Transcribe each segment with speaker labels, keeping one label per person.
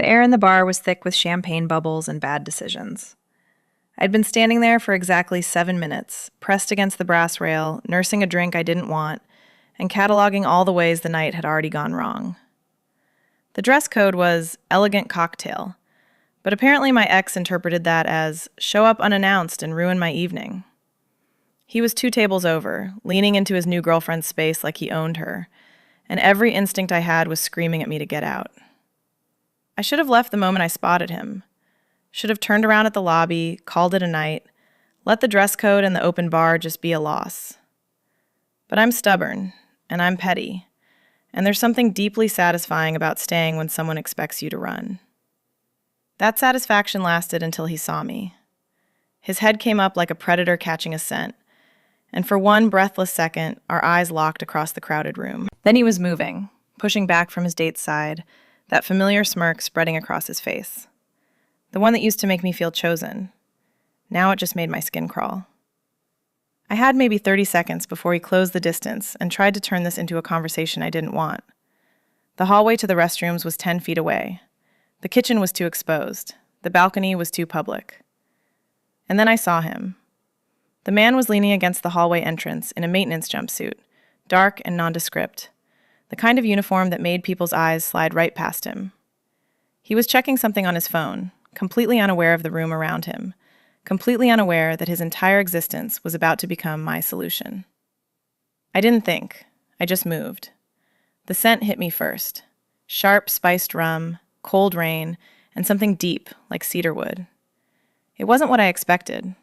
Speaker 1: air in the bar was thick with champagne bubbles and bad decisions. I'd been standing there for exactly 7 minutes, pressed against the brass rail, nursing a drink I didn't want, and cataloging all the ways the night had already gone wrong. The dress code was elegant cocktail, but apparently my ex interpreted that as show up unannounced and ruin my evening. He was 2 tables over, leaning into his new girlfriend's space like he owned her, and every instinct I had was screaming at me to get out. I should have left the moment I spotted him. Should have turned around at the lobby, called it a night, let the dress code and the open bar just be a loss. But I'm stubborn, and I'm petty, and there's something deeply satisfying about staying when someone expects you to run. That satisfaction lasted until he saw me. His head came up like a predator catching a scent, and for one breathless second, our eyes locked across the crowded room. Then he was moving, pushing back from his date's side, that familiar smirk spreading across his face. The one that used to make me feel chosen. Now it just made my skin crawl. I had maybe 30 seconds before he closed the distance and tried to turn this into a conversation I didn't want. The hallway to the restrooms was 10 feet away. The kitchen was too exposed. The balcony was too public. And then I saw him. The man was leaning against the hallway entrance in a maintenance jumpsuit, dark and nondescript, the kind of uniform that made people's eyes slide right past him. He was checking something on his phone, completely unaware of the room around him, completely unaware that his entire existence was about to become my solution. I didn't think. I just moved. The scent hit me first. Sharp, spiced rum, cold rain, and something deep, like cedarwood. It wasn't what I expected.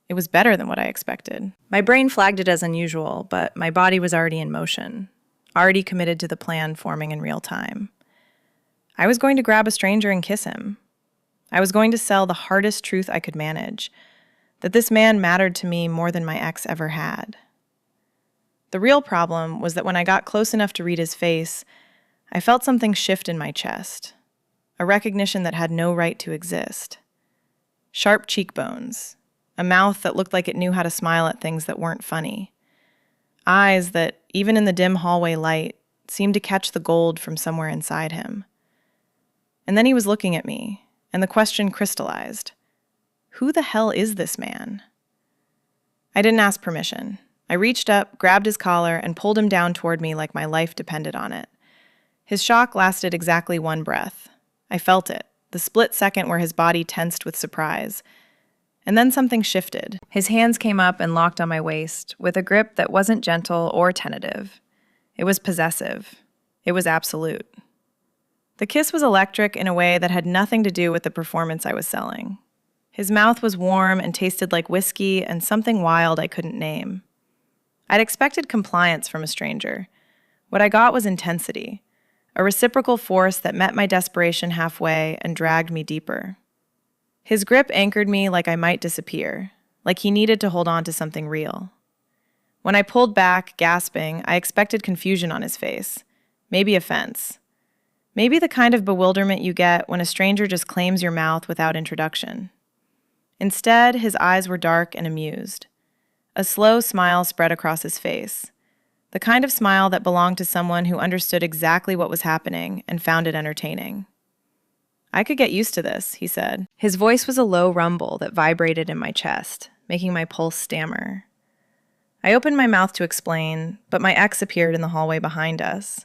Speaker 1: It was better than what I expected. My brain flagged it as unusual, but my body was already in motion, already committed to the plan forming in real time. I was going to grab a stranger and kiss him. I was going to sell the hardest truth I could manage, that this man mattered to me more than my ex ever had. The real problem was that when I got close enough to read his face, I felt something shift in my chest, a recognition that had no right to exist. Sharp cheekbones, a mouth that looked like it knew how to smile at things that weren't funny, eyes that, even in the dim hallway light, seemed to catch the gold from somewhere inside him. And then he was looking at me, and the question crystallized. Who the hell is this man? I didn't ask permission. I reached up, grabbed his collar, and pulled him down toward me like my life depended on it. His shock lasted exactly 1 breath. I felt it, the split second where his body tensed with surprise. And then something shifted. His hands came up and locked on my waist, with a grip that wasn't gentle or tentative. It was possessive. It was absolute. The kiss was electric in a way that had nothing to do with the performance I was selling. His mouth was warm and tasted like whiskey and something wild I couldn't name. I'd expected compliance from a stranger. What I got was intensity, a reciprocal force that met my desperation halfway and dragged me deeper. His grip anchored me like I might disappear, like he needed to hold on to something real. When I pulled back, gasping, I expected confusion on his face, maybe offense. Maybe the kind of bewilderment you get when a stranger just claims your mouth without introduction. Instead, his eyes were dark and amused. A slow smile spread across his face, the kind of smile that belonged to someone who understood exactly what was happening and found it entertaining. I could get used to this, he said. His voice was a low rumble that vibrated in my chest, making my pulse stammer. I opened my mouth to explain, but my ex appeared in the hallway behind us.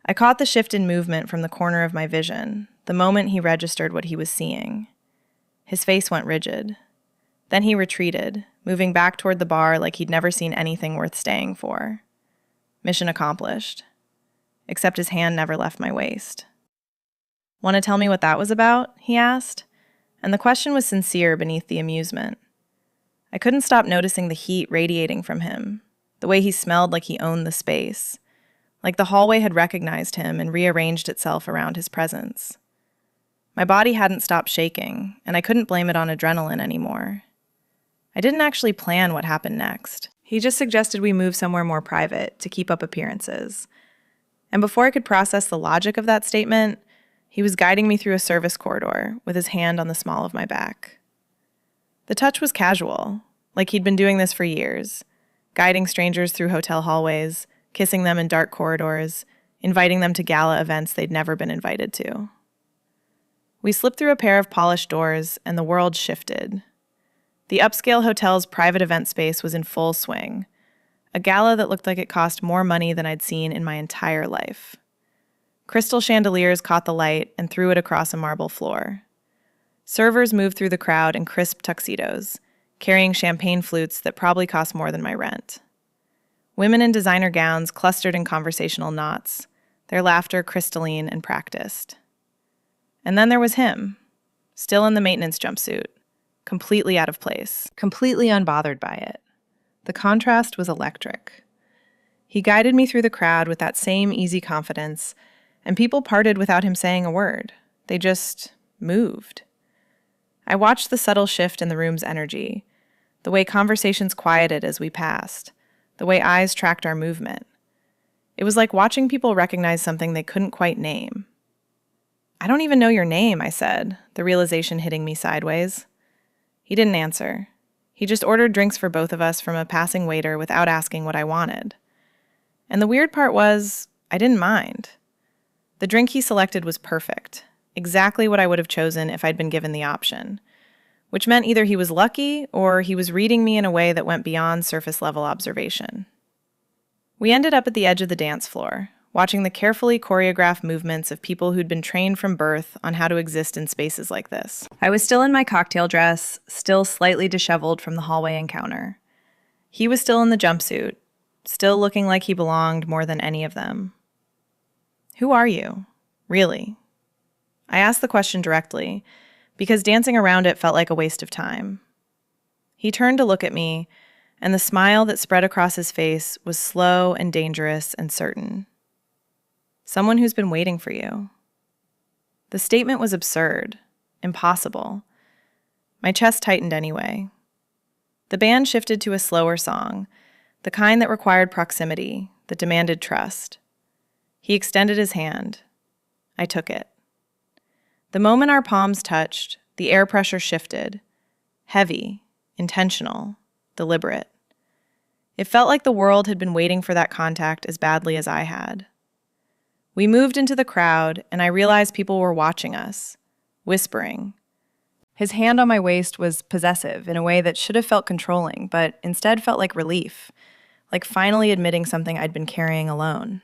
Speaker 1: I caught the shift in movement from the corner of my vision, the moment he registered what he was seeing. His face went rigid. Then he retreated, moving back toward the bar like he'd never seen anything worth staying for. Mission accomplished. Except his hand never left my waist. "Want to tell me what that was about?" he asked, and the question was sincere beneath the amusement. I couldn't stop noticing the heat radiating from him, the way he smelled like he owned the space, like the hallway had recognized him and rearranged itself around his presence. My body hadn't stopped shaking, and I couldn't blame it on adrenaline anymore. I didn't actually plan what happened next. He just suggested we move somewhere more private to keep up appearances. And before I could process the logic of that statement, he was guiding me through a service corridor with his hand on the small of my back. The touch was casual, like he'd been doing this for years, guiding strangers through hotel hallways, kissing them in dark corridors, inviting them to gala events they'd never been invited to. We slipped through a pair of polished doors, and the world shifted. The upscale hotel's private event space was in full swing, a gala that looked like it cost more money than I'd seen in my entire life. Crystal chandeliers caught the light and threw it across a marble floor. Servers moved through the crowd in crisp tuxedos, carrying champagne flutes that probably cost more than my rent. Women in designer gowns clustered in conversational knots, their laughter crystalline and practiced. And then there was him, still in the maintenance jumpsuit, completely out of place, completely unbothered by it. The contrast was electric. He guided me through the crowd with that same easy confidence, and people parted without him saying a word. They just moved. I watched the subtle shift in the room's energy, the way conversations quieted as we passed, the way eyes tracked our movement. It was like watching people recognize something they couldn't quite name. "I don't even know your name," I said, the realization hitting me sideways. He didn't answer. He just ordered drinks for both of us from a passing waiter without asking what I wanted. And the weird part was, I didn't mind. The drink he selected was perfect, exactly what I would have chosen if I'd been given the option, which meant either he was lucky or he was reading me in a way that went beyond surface-level observation. We ended up at the edge of the dance floor, watching the carefully choreographed movements of people who'd been trained from birth on how to exist in spaces like this. I was still in my cocktail dress, still slightly disheveled from the hallway encounter. He was still in the jumpsuit, still looking like he belonged more than any of them. "Who are you? Really?" I asked the question directly, because dancing around it felt like a waste of time. He turned to look at me, and the smile that spread across his face was slow and dangerous and certain. "Someone who's been waiting for you." The statement was absurd, impossible. My chest tightened anyway. The band shifted to a slower song, the kind that required proximity, that demanded trust. He extended his hand. I took it. The moment our palms touched, the air pressure shifted. Heavy, intentional, deliberate. It felt like the world had been waiting for that contact as badly as I had. We moved into the crowd, and I realized people were watching us, whispering. His hand on my waist was possessive in a way that should have felt controlling, but instead felt like relief, like finally admitting something I'd been carrying alone.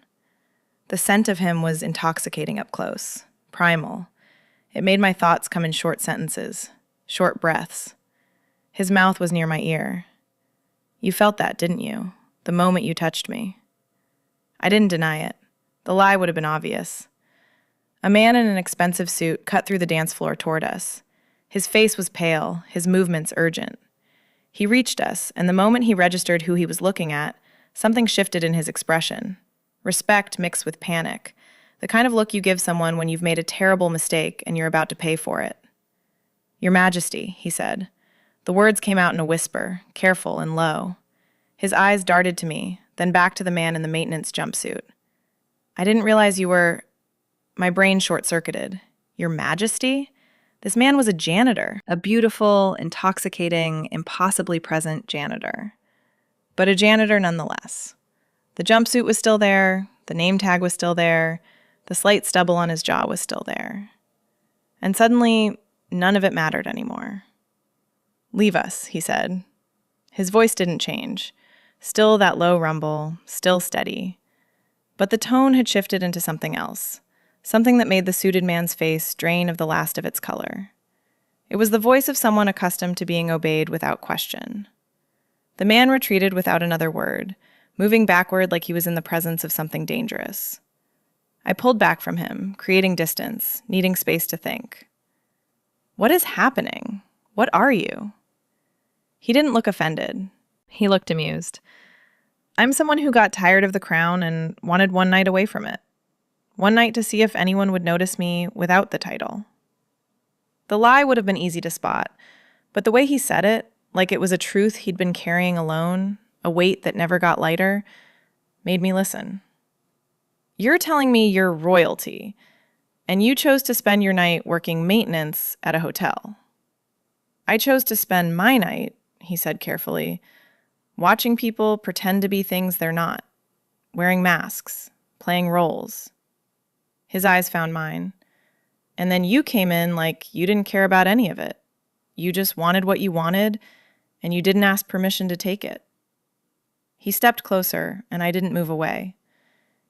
Speaker 1: The scent of him was intoxicating up close, primal. It made my thoughts come in short sentences, short breaths. His mouth was near my ear. "You felt that, didn't you? The moment you touched me." I didn't deny it. The lie would have been obvious. A man in an expensive suit cut through the dance floor toward us. His face was pale, his movements urgent. He reached us, and the moment he registered who he was looking at, something shifted in his expression. Respect mixed with panic, the kind of look you give someone when you've made a terrible mistake and you're about to pay for it. "Your Majesty," he said. The words came out in a whisper, careful and low. His eyes darted to me, then back to the man in the maintenance jumpsuit. "I didn't realize you were..." My brain short-circuited. "Your Majesty?" This man was a janitor, a beautiful, intoxicating, impossibly present janitor. But a janitor nonetheless. The jumpsuit was still there, the name tag was still there, the slight stubble on his jaw was still there. And suddenly, none of it mattered anymore. "Leave us," he said. His voice didn't change. Still that low rumble, still steady. But the tone had shifted into something else, something that made the suited man's face drain of the last of its color. It was the voice of someone accustomed to being obeyed without question. The man retreated without another word, moving backward like he was in the presence of something dangerous. I pulled back from him, creating distance, needing space to think. "What is happening? What are you?" He didn't look offended. He looked amused. "I'm someone who got tired of the crown and wanted one night away from it. One night to see if anyone would notice me without the title." The lie would have been easy to spot, but the way he said it, like it was a truth he'd been carrying alone, a weight that never got lighter, made me listen. "You're telling me you're royalty, and you chose to spend your night working maintenance at a hotel." "I chose to spend my night," he said carefully, "watching people pretend to be things they're not, wearing masks, playing roles." His eyes found mine. And then you came in like you didn't care about any of it. You just wanted what you wanted, and you didn't ask permission to take it. He stepped closer, and I didn't move away.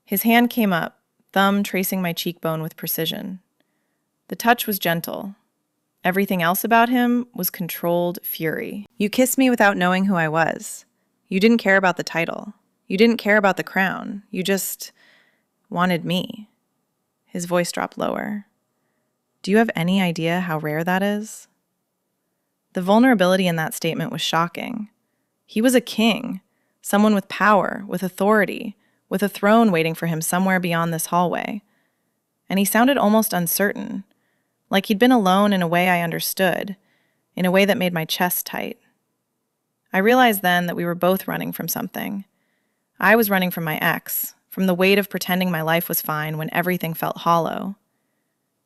Speaker 1: His hand came up, thumb tracing my cheekbone with precision. The touch was gentle. Everything else about him was controlled fury. You kissed me without knowing who I was. You didn't care about the title. You didn't care about the crown. You just wanted me. His voice dropped lower. Do you have any idea how rare that is? The vulnerability in that statement was shocking. He was a king, someone with power, with authority, with a throne waiting for him somewhere beyond this hallway. And he sounded almost uncertain, like he'd been alone in a way I understood, in a way that made my chest tight. I realized then that we were both running from something. I was running from my ex, from the weight of pretending my life was fine when everything felt hollow.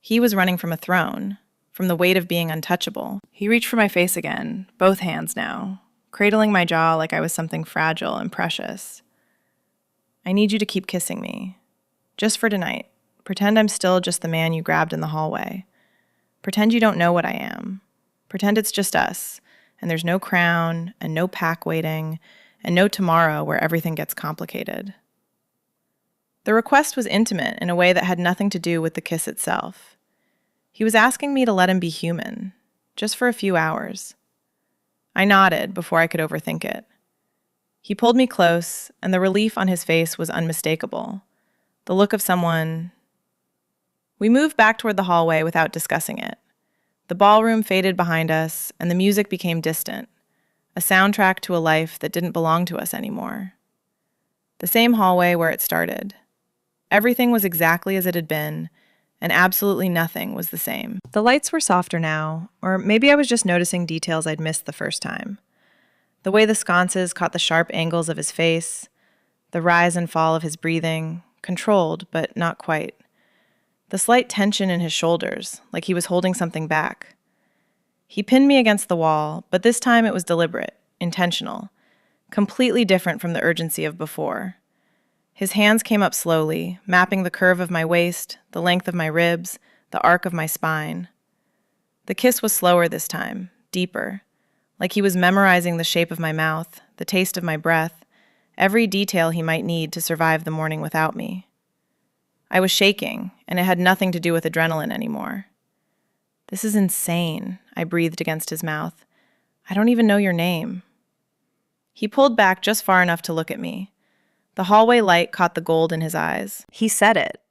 Speaker 1: He was running from a throne, from the weight of being untouchable. He reached for my face again, both hands now, cradling my jaw like I was something fragile and precious. I need you to keep kissing me. Just for tonight. Pretend I'm still just the man you grabbed in the hallway. Pretend you don't know what I am. Pretend it's just us, and there's no crown, and no pack waiting, and no tomorrow where everything gets complicated. The request was intimate in a way that had nothing to do with the kiss itself. He was asking me to let him be human, just for a few hours. I nodded before I could overthink it. He pulled me close, and the relief on his face was unmistakable. The look of someone... We moved back toward the hallway without discussing it. The ballroom faded behind us, and the music became distant, a soundtrack to a life that didn't belong to us anymore. The same hallway where it started. Everything was exactly as it had been, and absolutely nothing was the same. The lights were softer now, or maybe I was just noticing details I'd missed the first time. The way the sconces caught the sharp angles of his face, the rise and fall of his breathing, controlled, but not quite. The slight tension in his shoulders, like he was holding something back. He pinned me against the wall, but this time it was deliberate, intentional, completely different from the urgency of before. His hands came up slowly, mapping the curve of my waist, the length of my ribs, the arc of my spine. The kiss was slower this time, deeper, like he was memorizing the shape of my mouth, the taste of my breath, every detail he might need to survive the morning without me. I was shaking, and it had nothing to do with adrenaline anymore. This is insane, I breathed against his mouth. I don't even know your name. He pulled back just far enough to look at me. The hallway light caught the gold in his eyes. He said it,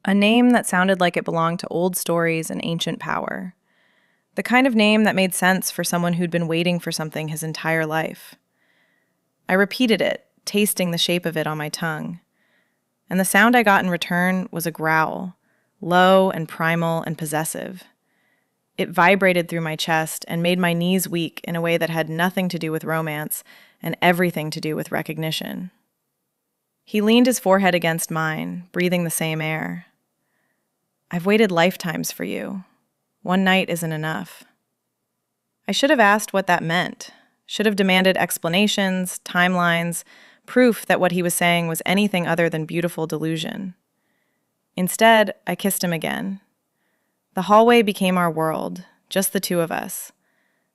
Speaker 1: a name that sounded like it belonged to old stories and ancient power. The kind of name that made sense for someone who'd been waiting for something his entire life. I repeated it, tasting the shape of it on my tongue. And the sound I got in return was a growl, low and primal and possessive. It vibrated through my chest and made my knees weak in a way that had nothing to do with romance and everything to do with recognition. He leaned his forehead against mine, breathing the same air. I've waited lifetimes for you. One night isn't enough. I should have asked what that meant, should have demanded explanations, timelines, proof that what he was saying was anything other than beautiful delusion. Instead, I kissed him again. The hallway became our world, just the two of us.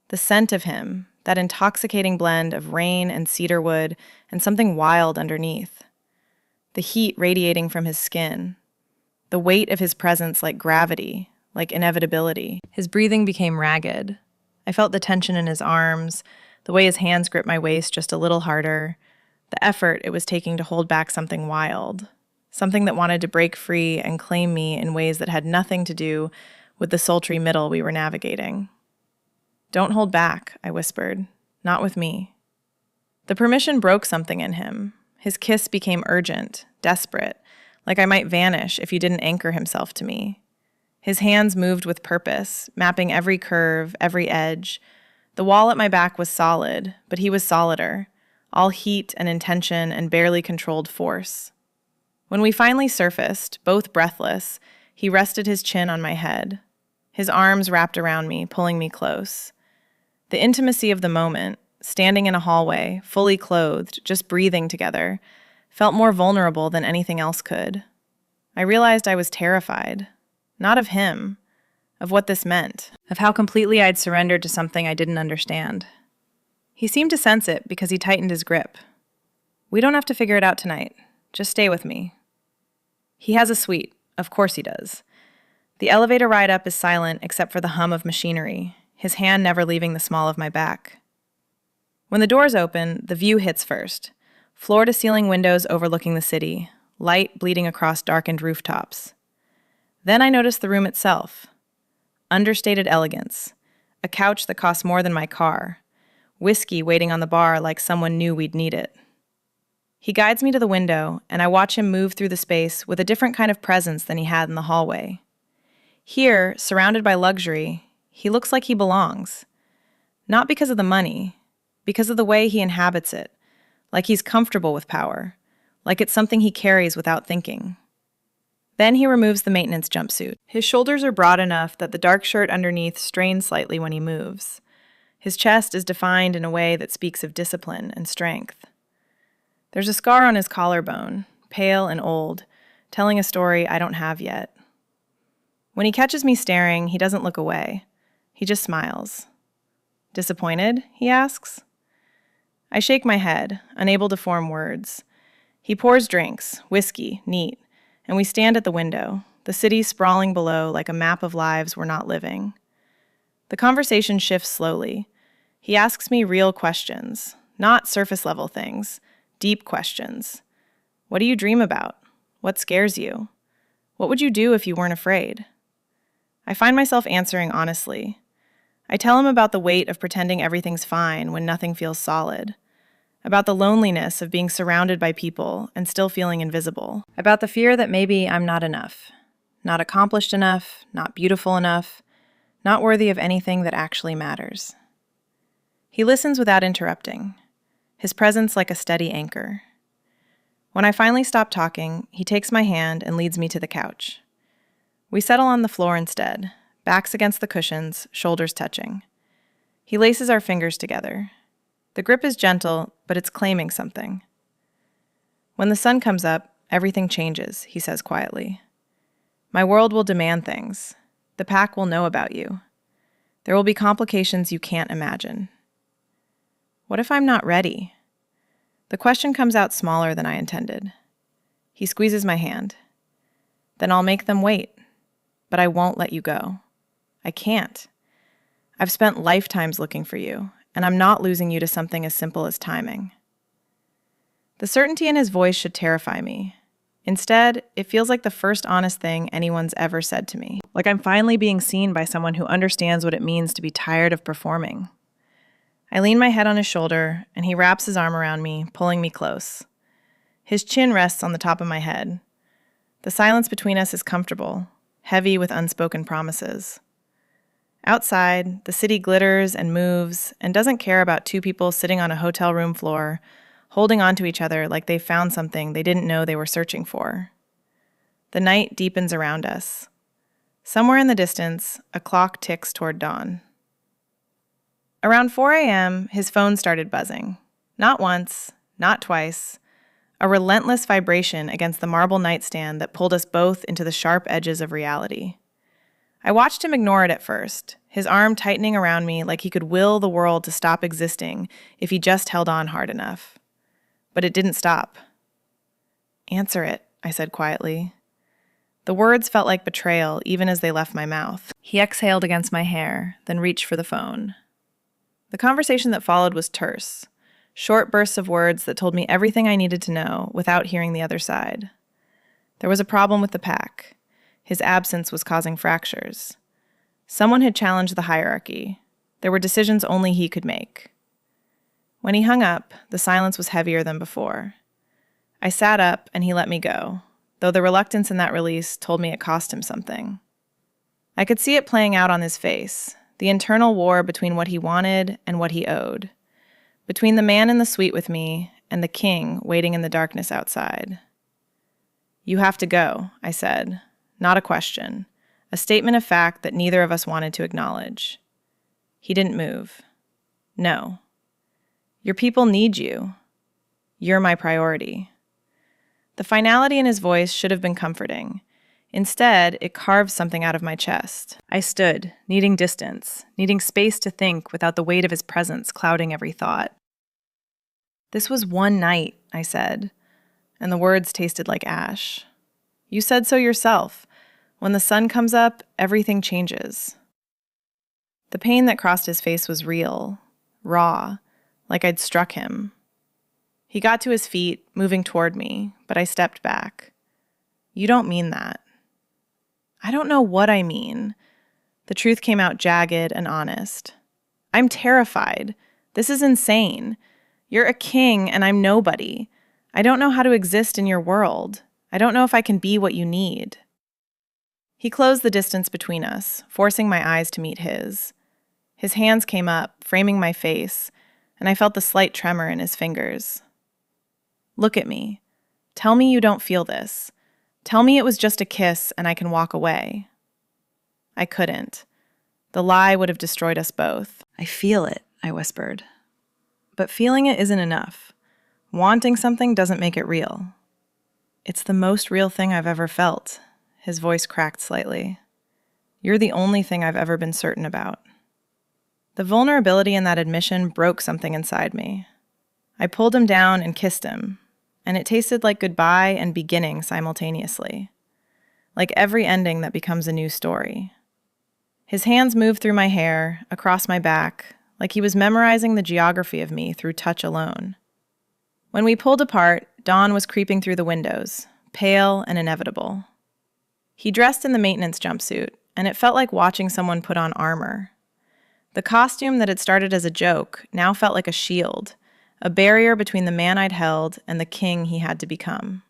Speaker 1: The scent of him, that intoxicating blend of rain and cedar wood and something wild underneath. The heat radiating from his skin. The weight of his presence like gravity, like inevitability. His breathing became ragged. I felt the tension in his arms, the way his hands gripped my waist just a little harder, the effort it was taking to hold back something wild, something that wanted to break free and claim me in ways that had nothing to do with the sultry middle we were navigating. Don't hold back, I whispered. Not with me. The permission broke something in him. His kiss became urgent, desperate, like I might vanish if he didn't anchor himself to me. His hands moved with purpose, mapping every curve, every edge. The wall at my back was solid, but he was solider, all heat and intention and barely controlled force. When we finally surfaced, both breathless, he rested his chin on my head. His arms wrapped around me, pulling me close. The intimacy of the moment, standing in a hallway, fully clothed, just breathing together, felt more vulnerable than anything else could. I realized I was terrified. Not of him, of what this meant, of how completely I'd surrendered to something I didn't understand. He seemed to sense it because he tightened his grip. "We don't have to figure it out tonight. Just stay with me." He has a suite. Of course he does. The elevator ride up is silent except for the hum of machinery, his hand never leaving the small of my back. When the doors open, the view hits first. Floor-to-ceiling windows overlooking the city, light bleeding across darkened rooftops. Then I notice the room itself. Understated elegance. A couch that costs more than my car. Whiskey waiting on the bar like someone knew we'd need it. He guides me to the window, and I watch him move through the space with a different kind of presence than he had in the hallway. Here, surrounded by luxury, he looks like he belongs. Not because of the money, because of the way he inhabits it, like he's comfortable with power, like it's something he carries without thinking. Then he removes the maintenance jumpsuit. His shoulders are broad enough that the dark shirt underneath strains slightly when he moves. His chest is defined in a way that speaks of discipline and strength. There's a scar on his collarbone, pale and old, telling a story I don't have yet. When he catches me staring, he doesn't look away. He just smiles. "Disappointed?" he asks. I shake my head, unable to form words. He pours drinks, whiskey, neat, and we stand at the window, the city sprawling below like a map of lives we're not living. The conversation shifts slowly. He asks me real questions, not surface-level things, deep questions. What do you dream about? What scares you? What would you do if you weren't afraid? I find myself answering honestly. I tell him about the weight of pretending everything's fine when nothing feels solid, about the loneliness of being surrounded by people and still feeling invisible, about the fear that maybe I'm not enough, not accomplished enough, not beautiful enough, not worthy of anything that actually matters. He listens without interrupting, his presence like a steady anchor. When I finally stop talking, he takes my hand and leads me to the couch. We settle on the floor instead, backs against the cushions, shoulders touching. He laces our fingers together. The grip is gentle, but it's claiming something. "When the sun comes up, everything changes," he says quietly. "My world will demand things. The pack will know about you. There will be complications you can't imagine." What if I'm not ready? The question comes out smaller than I intended. He squeezes my hand. "Then I'll make them wait. But I won't let you go. I can't. I've spent lifetimes looking for you, and I'm not losing you to something as simple as timing." The certainty in his voice should terrify me. Instead, it feels like the first honest thing anyone's ever said to me. Like I'm finally being seen by someone who understands what it means to be tired of performing. I lean my head on his shoulder, and he wraps his arm around me, pulling me close. His chin rests on the top of my head. The silence between us is comfortable, heavy with unspoken promises. Outside, the city glitters and moves and doesn't care about two people sitting on a hotel room floor, holding onto each other like they found something they didn't know they were searching for. The night deepens around us. Somewhere in the distance, a clock ticks toward dawn. Around 4 a.m., his phone started buzzing. Not once, not twice. A relentless vibration against the marble nightstand that pulled us both into the sharp edges of reality. I watched him ignore it at first, his arm tightening around me like he could will the world to stop existing if he just held on hard enough. But it didn't stop. "Answer it," I said quietly. The words felt like betrayal even as they left my mouth. He exhaled against my hair, then reached for the phone. The conversation that followed was terse. Short bursts of words that told me everything I needed to know without hearing the other side. There was a problem with the pack. His absence was causing fractures. Someone had challenged the hierarchy. There were decisions only he could make. When he hung up, the silence was heavier than before. I sat up and he let me go, though the reluctance in that release told me it cost him something. I could see it playing out on his face, the internal war between what he wanted and what he owed, between the man in the suite with me and the king waiting in the darkness outside. "You have to go," I said, not a question, a statement of fact that neither of us wanted to acknowledge. He didn't move. "No. Your people need you. You're my priority." The finality in his voice should have been comforting. Instead, it carved something out of my chest. I stood, needing distance, needing space to think without the weight of his presence clouding every thought. "This was one night," I said, and the words tasted like ash. "You said so yourself. When the sun comes up, everything changes." The pain that crossed his face was real, raw, like I'd struck him. He got to his feet, moving toward me, but I stepped back. "You don't mean that." "I don't know what I mean." The truth came out jagged and honest. "I'm terrified. This is insane. You're a king and I'm nobody. I don't know how to exist in your world. I don't know if I can be what you need." He closed the distance between us, forcing my eyes to meet his. His hands came up, framing my face, and I felt the slight tremor in his fingers. "Look at me. Tell me you don't feel this. Tell me it was just a kiss and I can walk away." I couldn't. The lie would have destroyed us both. "I feel it," I whispered. But feeling it isn't enough. Wanting something doesn't make it real. "It's the most real thing I've ever felt." His voice cracked slightly. "You're the only thing I've ever been certain about." The vulnerability in that admission broke something inside me. I pulled him down and kissed him, and it tasted like goodbye and beginning simultaneously. Like every ending that becomes a new story. His hands moved through my hair, across my back, like he was memorizing the geography of me through touch alone. When we pulled apart, dawn was creeping through the windows, pale and inevitable. He dressed in the maintenance jumpsuit, and it felt like watching someone put on armor. The costume that had started as a joke now felt like a shield, a barrier between the man I'd held and the king he had to become.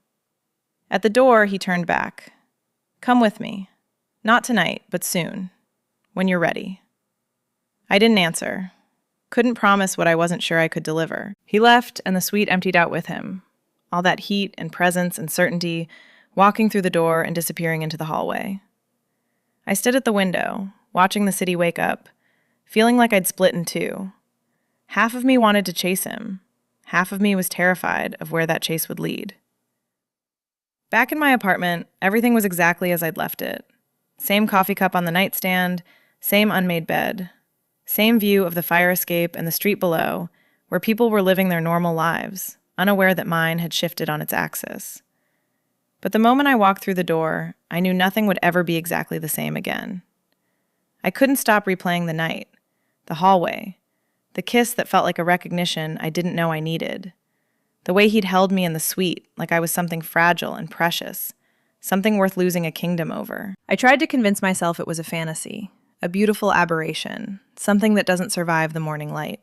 Speaker 1: At the door, he turned back. "Come with me. Not tonight, but soon. When you're ready." I didn't answer. Couldn't promise what I wasn't sure I could deliver. He left, and the suite emptied out with him. All that heat and presence and certainty, walking through the door and disappearing into the hallway. I stood at the window, watching the city wake up, feeling like I'd split in two. Half of me wanted to chase him. Half of me was terrified of where that chase would lead. Back in my apartment, everything was exactly as I'd left it. Same coffee cup on the nightstand, same unmade bed. Same view of the fire escape and the street below, where people were living their normal lives, unaware that mine had shifted on its axis. But the moment I walked through the door, I knew nothing would ever be exactly the same again. I couldn't stop replaying the night, the hallway, the kiss that felt like a recognition I didn't know I needed, the way he'd held me in the suite like I was something fragile and precious, something worth losing a kingdom over. I tried to convince myself it was a fantasy, a beautiful aberration, something that doesn't survive the morning light.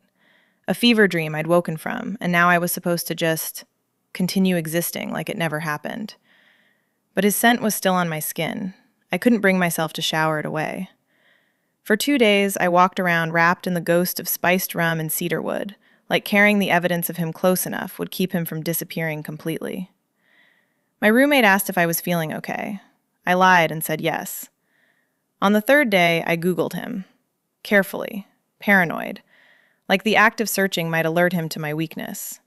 Speaker 1: A fever dream I'd woken from, and now I was supposed to just continue existing like it never happened. But his scent was still on my skin. I couldn't bring myself to shower it away. For 2 days, I walked around wrapped in the ghost of spiced rum and cedarwood, like carrying the evidence of him close enough would keep him from disappearing completely. My roommate asked if I was feeling okay. I lied and said yes. On the 3rd day, I Googled him. Carefully, paranoid, like the act of searching might alert him to my weakness.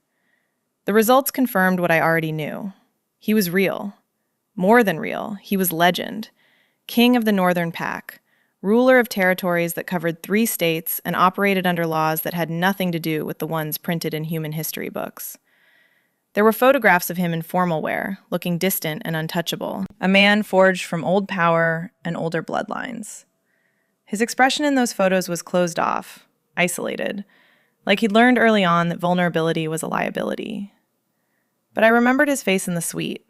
Speaker 1: The results confirmed what I already knew. He was real. More than real, he was legend. King of the Northern Pack, ruler of territories that covered 3 states and operated under laws that had nothing to do with the ones printed in human history books. There were photographs of him in formal wear, looking distant and untouchable, a man forged from old power and older bloodlines. His expression in those photos was closed off, isolated, like he'd learned early on that vulnerability was a liability. But I remembered his face in the suite,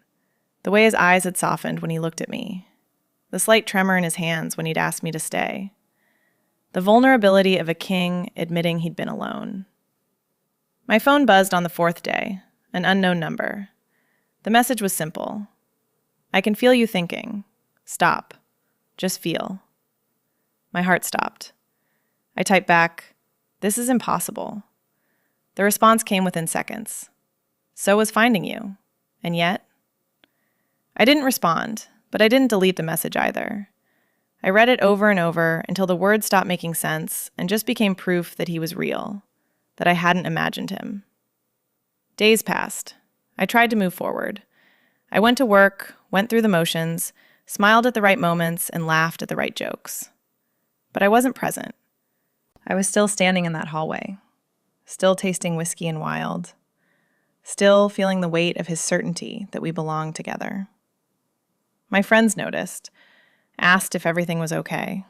Speaker 1: the way his eyes had softened when he looked at me, the slight tremor in his hands when he'd asked me to stay, the vulnerability of a king admitting he'd been alone. My phone buzzed on the 4th day. An unknown number. The message was simple. "I can feel you thinking. Stop. Just feel." My heart stopped. I typed back, "This is impossible." The response came within seconds. "So was finding you. And yet?" I didn't respond, but I didn't delete the message either. I read it over and over until the words stopped making sense and just became proof that he was real, that I hadn't imagined him. Days passed. I tried to move forward. I went to work, went through the motions, smiled at the right moments, and laughed at the right jokes. But I wasn't present. I was still standing in that hallway, still tasting whiskey and wild, still feeling the weight of his certainty that we belonged together. My friends noticed, asked if everything was okay.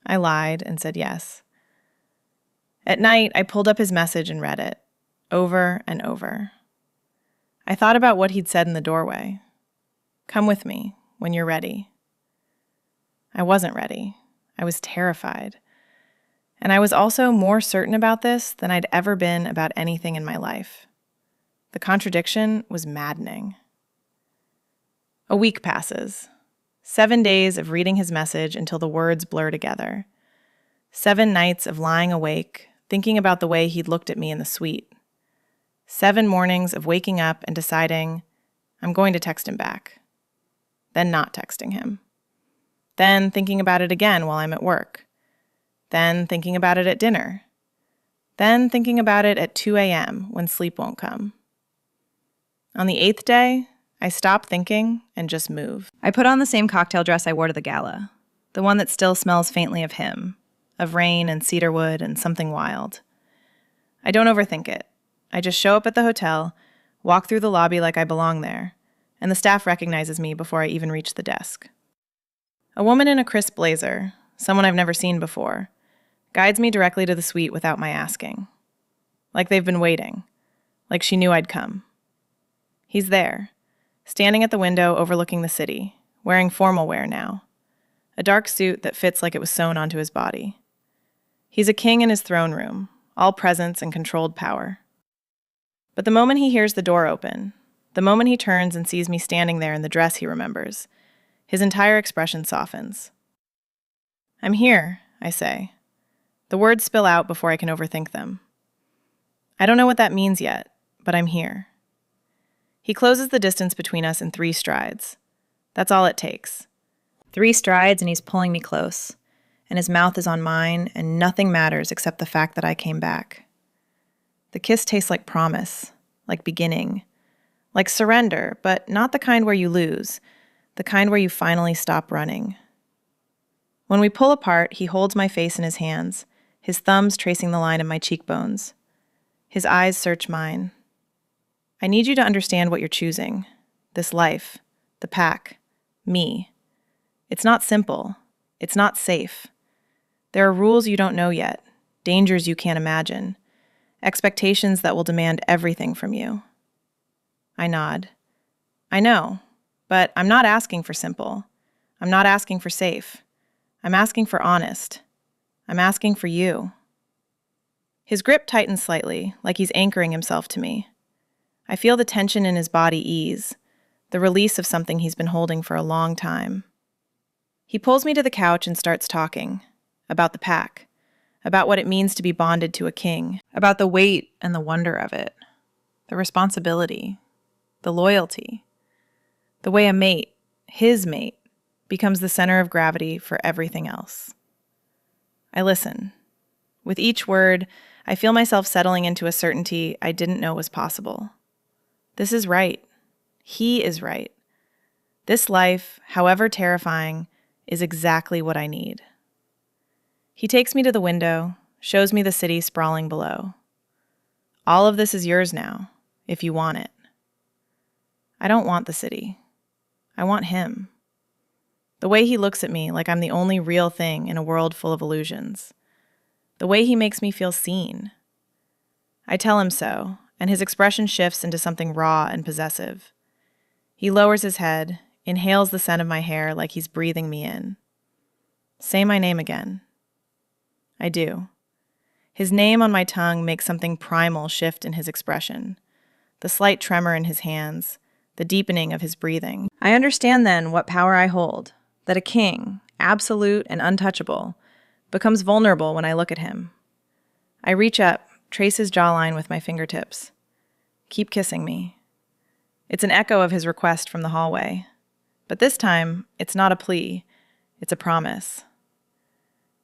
Speaker 1: I lied and said yes. At night, I pulled up his message and read it, over and over. I thought about what he'd said in the doorway. Come with me when you're ready. I wasn't ready. I was terrified. And I was also more certain about this than I'd ever been about anything in my life. The contradiction was maddening. A week passes. 7 days of reading his message until the words blur together. 7 nights of lying awake, thinking about the way he'd looked at me in the suite. 7 mornings of waking up and deciding, I'm going to text him back. Then not texting him. Then thinking about it again while I'm at work. Then thinking about it at dinner. Then thinking about it at 2 a.m. when sleep won't come. On the 8th day, I stop thinking and just move. I put on the same cocktail dress I wore to the gala, the one that still smells faintly of him, of rain and cedarwood and something wild. I don't overthink it. I just show up at the hotel, walk through the lobby like I belong there, and the staff recognizes me before I even reach the desk. A woman in a crisp blazer, someone I've never seen before, guides me directly to the suite without my asking. Like they've been waiting, like she knew I'd come. He's there, standing at the window overlooking the city, wearing formal wear now, a dark suit that fits like it was sewn onto his body. He's a king in his throne room, all presence and controlled power. But the moment he hears the door open, the moment he turns and sees me standing there in the dress he remembers, his entire expression softens. I'm here, I say. The words spill out before I can overthink them. I don't know what that means yet, but I'm here. He closes the distance between us in 3 strides. That's all it takes. 3 strides and he's pulling me close, and his mouth is on mine, and nothing matters except the fact that I came back. The kiss tastes like promise, like beginning, like surrender, but not the kind where you lose, the kind where you finally stop running. When we pull apart, he holds my face in his hands, his thumbs tracing the line of my cheekbones. His eyes search mine. I need you to understand what you're choosing. This life, the pack, me. It's not simple. It's not safe. There are rules you don't know yet, dangers you can't imagine, expectations that will demand everything from you. I nod. I know, but I'm not asking for simple. I'm not asking for safe. I'm asking for honest. I'm asking for you. His grip tightens slightly, like he's anchoring himself to me. I feel the tension in his body ease, the release of something he's been holding for a long time. He pulls me to the couch and starts talking about the pack, about what it means to be bonded to a king, about the weight and the wonder of it, the responsibility, the loyalty, the way a mate, his mate, becomes the center of gravity for everything else. I listen. With each word, I feel myself settling into a certainty I didn't know was possible. This is right. He is right. This life, however terrifying, is exactly what I need. He takes me to the window, shows me the city sprawling below. All of this is yours now, if you want it. I don't want the city. I want him. The way he looks at me like I'm the only real thing in a world full of illusions. The way he makes me feel seen. I tell him so, and his expression shifts into something raw and possessive. He lowers his head, inhales the scent of my hair like he's breathing me in. Say my name again. I do. His name on my tongue makes something primal shift in his expression, the slight tremor in his hands, the deepening of his breathing. I understand then what power I hold, that a king, absolute and untouchable, becomes vulnerable when I look at him. I reach up, trace his jawline with my fingertips. Keep kissing me. It's an echo of his request from the hallway. But this time, it's not a plea, it's a promise.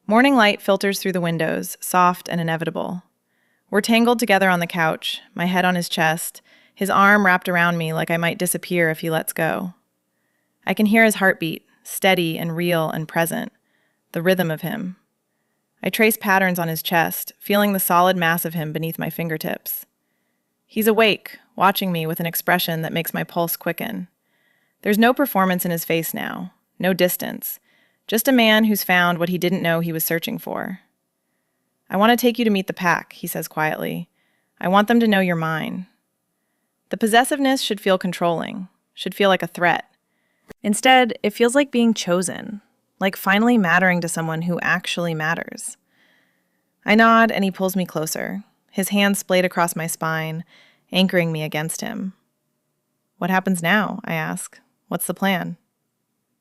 Speaker 1: Morning light filters through the windows, soft and inevitable. We're tangled together on the couch, my head on his chest, his arm wrapped around me like I might disappear if he lets go. I can hear his heartbeat, steady and real and present, the rhythm of him. I trace patterns on his chest, feeling the solid mass of him beneath my fingertips. He's awake, watching me with an expression that makes my pulse quicken. There's no performance in his face now, no distance, just a man who's found what he didn't know he was searching for. I want to take you to meet the pack, he says quietly. I want them to know you're mine. The possessiveness should feel controlling, should feel like a threat. Instead, it feels like being chosen, like finally mattering to someone who actually matters. I nod and he pulls me closer, his hands splayed across my spine, anchoring me against him. What happens now? I ask. What's the plan?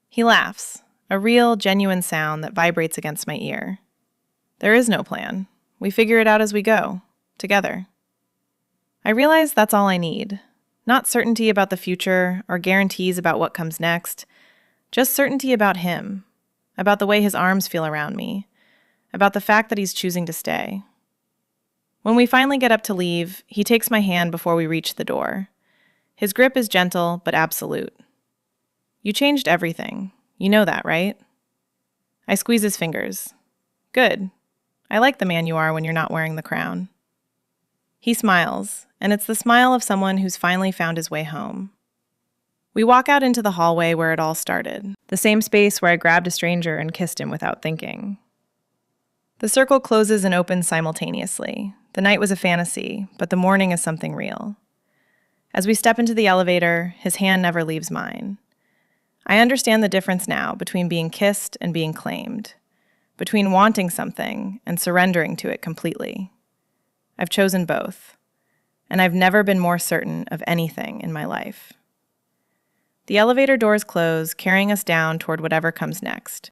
Speaker 1: He laughs, a real, genuine sound that vibrates against my ear. There is no plan. We figure it out as we go, together. I realize that's all I need. Not certainty about the future or guarantees about what comes next, just certainty about him, about the way his arms feel around me, about the fact that he's choosing to stay. When we finally get up to leave, he takes my hand before we reach the door. His grip is gentle but absolute. You changed everything. You know that, right? I squeeze his fingers. Good. I like the man you are when you're not wearing the crown. He smiles, and it's the smile of someone who's finally found his way home. We walk out into the hallway where it all started, the same space where I grabbed a stranger and kissed him without thinking. The circle closes and opens simultaneously. The night was a fantasy, but the morning is something real. As we step into the elevator, his hand never leaves mine. I understand the difference now between being kissed and being claimed, between wanting something and surrendering to it completely. I've chosen both, and I've never been more certain of anything in my life. The elevator doors close, carrying us down toward whatever comes next.